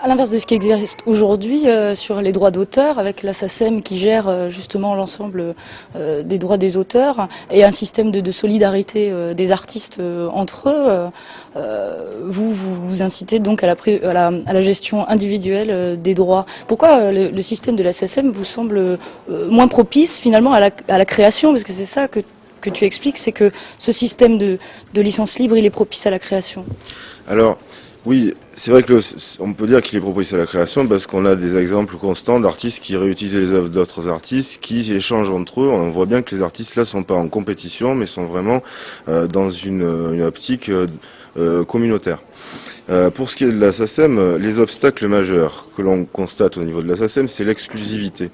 À l'inverse de ce qui existe aujourd'hui sur les droits d'auteur, avec la SACEM qui gère justement l'ensemble des droits des auteurs et un système de solidarité des artistes entre eux, vous incitez donc à la gestion individuelle des droits. Pourquoi le système de la SACEM vous semble moins propice finalement à la création? Parce que c'est ça que tu expliques, c'est que ce système de licence libre, il est propice à la création. Alors, oui, c'est vrai que on peut dire qu'il est propice à la création parce qu'on a des exemples constants d'artistes qui réutilisent les œuvres d'autres artistes, qui échangent entre eux. On voit bien que les artistes là sont pas en compétition, mais sont vraiment dans une optique communautaire. Pour ce qui est de la SACEM, les obstacles majeurs que l'on constate au niveau de la SACEM, c'est l'exclusivité.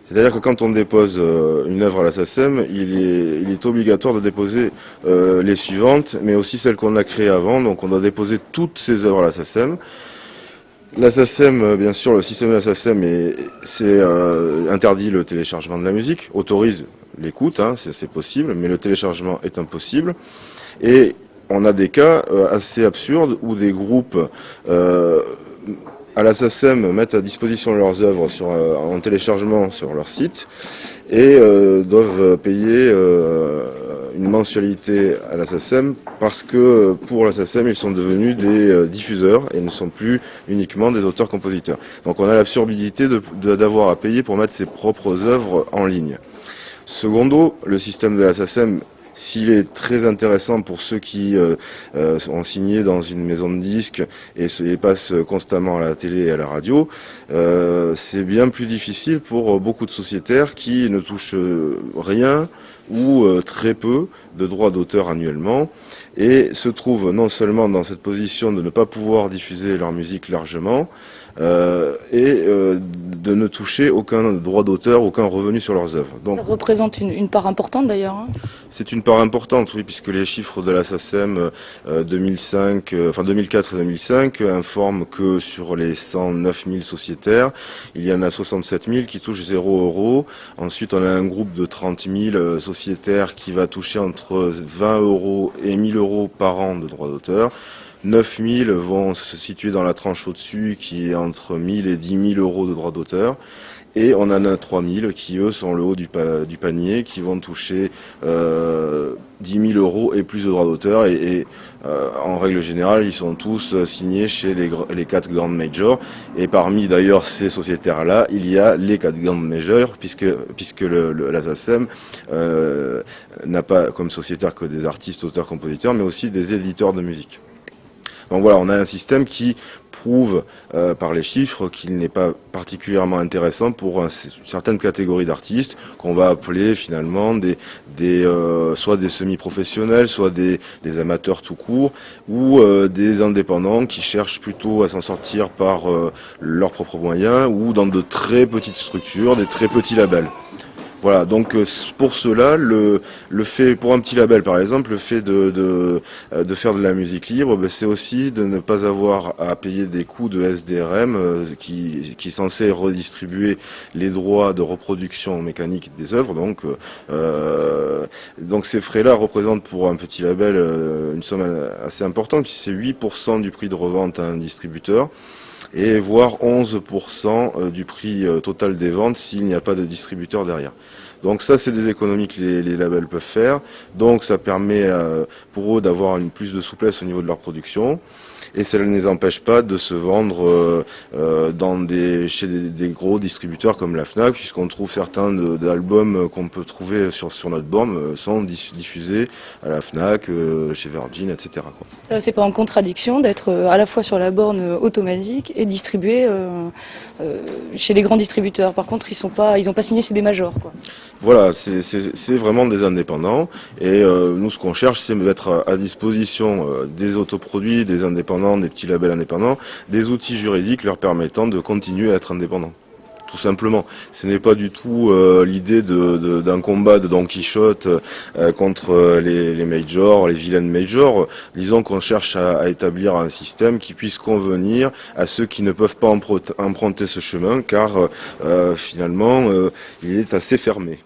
C'est-à-dire que quand on dépose une œuvre à la SACEM, il est obligatoire de déposer les suivantes, mais aussi celles qu'on a créées avant. Donc on doit déposer toutes ces œuvres à la SACEM. La SACEM, bien sûr, le système de la SACEM interdit le téléchargement de la musique, autorise l'écoute, hein, c'est possible, mais le téléchargement est impossible. Et on a des cas assez absurdes où des groupes à la SACEM mettent à disposition leurs œuvres en téléchargement sur leur site et doivent payer une mensualité à la SACEM parce que pour la SACEM ils sont devenus des diffuseurs et ne sont plus uniquement des auteurs-compositeurs. Donc on a l'absurdité d'avoir à payer pour mettre ses propres œuvres en ligne. Secondo, le système de la SACEM, s'il est très intéressant pour ceux qui ont signé dans une maison de disques et passent constamment à la télé et à la radio, c'est bien plus difficile pour beaucoup de sociétaires qui ne touchent rien ou très peu de droits d'auteur annuellement et se trouvent non seulement dans cette position de ne pas pouvoir diffuser leur musique largement, de ne toucher aucun droit d'auteur, aucun revenu sur leurs œuvres. Donc, ça représente une part importante d'ailleurs. Hein. C'est une part importante, oui, puisque les chiffres de la SACEM 2004 et 2005 informent que sur les 109 000 sociétaires, il y en a 67 000 qui touchent 0 €. Ensuite, on a un groupe de 30 000 sociétaires qui va toucher entre 20 € et 1 000 € par an de droits d'auteur. 9 000 vont se situer dans la tranche au-dessus qui est entre 1 000 et 10 000 € de droits d'auteur. Et on en a 3 000 qui, eux, sont le haut du panier, qui vont toucher 10 000 € et plus de droits d'auteur. En règle générale, ils sont tous signés chez les 4 grandes majors. Et parmi, d'ailleurs, ces sociétaires-là, il y a les 4 grandes majors, puisque la SACEM n'a pas comme sociétaire que des artistes, auteurs, compositeurs, mais aussi des éditeurs de musique. Donc voilà, on a un système qui prouve par les chiffres qu'il n'est pas particulièrement intéressant pour certaines catégories d'artistes qu'on va appeler finalement soit des semi-professionnels, soit des amateurs tout court, ou des indépendants qui cherchent plutôt à s'en sortir par leurs propres moyens ou dans de très petites structures, des très petits labels. Voilà, donc pour cela, le fait, pour un petit label par exemple, le fait de faire de la musique libre, c'est aussi de ne pas avoir à payer des coûts de SDRM qui est censé redistribuer les droits de reproduction mécanique des œuvres. Donc ces frais-là représentent pour un petit label une somme assez importante, puisque c'est 8% du prix de revente à un distributeur. Et voire 11% du prix total des ventes s'il n'y a pas de distributeur derrière. Donc ça, c'est des économies que les labels peuvent faire. Donc ça permet pour eux d'avoir plus de souplesse au niveau de leur production. Et ça ne les empêche pas de se vendre chez des gros distributeurs comme la Fnac, puisqu'on trouve certains d'albums qu'on peut trouver sur notre borne sont diffusés à la Fnac, chez Virgin, etc. C'est pas en contradiction d'être à la fois sur la borne automatique et distribué chez les grands distributeurs. Par contre, ils ont pas signé chez des majors, quoi. Voilà, c'est vraiment des indépendants. Et nous, ce qu'on cherche, c'est mettre à disposition des autoproduits, des indépendants, des petits labels indépendants, des outils juridiques leur permettant de continuer à être indépendants. Tout simplement. Ce n'est pas du tout l'idée d'un combat de Don Quichotte contre les majors, les vilaines majors. Disons qu'on cherche à établir un système qui puisse convenir à ceux qui ne peuvent pas emprunter ce chemin, car finalement, il est assez fermé.